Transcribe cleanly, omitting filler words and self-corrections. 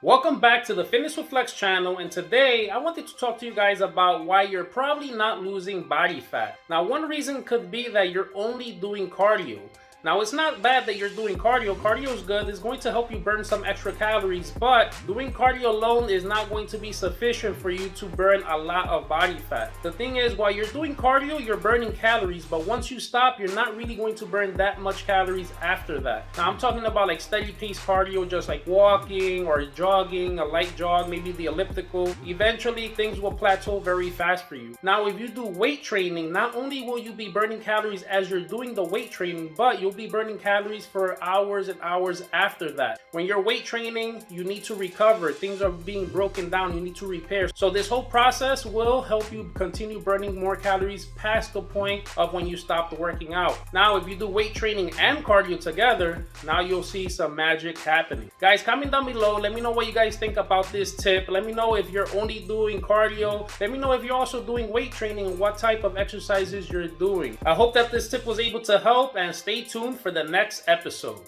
Welcome back to the Fitness with Flex channel, and today I wanted to talk to you guys about why you're probably not losing body fat. Now, one reason could be that you're only doing cardio. Now, it's not bad that you're doing cardio. Cardio is good. It's going to help you burn some extra calories, but doing cardio alone is not going to be sufficient for you to burn a lot of body fat. The thing is, while you're doing cardio, you're burning calories, but once you stop, you're not really going to burn that much calories after that. Now, I'm talking about like steady pace cardio, just like walking or jogging, a light jog, maybe the elliptical. Eventually, things will plateau very fast for you. Now, if you do weight training, not only will you be burning calories as you're doing the weight training, but you'll be burning calories for hours and hours after that. When you're weight training, you need to recover. Things are being broken down. You need to repair. So this whole process will help you continue burning more calories past the point of when you stop working out. Now, if you do weight training and cardio together, now you'll see some magic happening. Guys, comment down below. Let me know what you guys think about this tip. Let me know if you're only doing cardio. Let me know if you're also doing weight training and what type of exercises you're doing. I hope that this tip was able to help, and stay tuned for the next episode.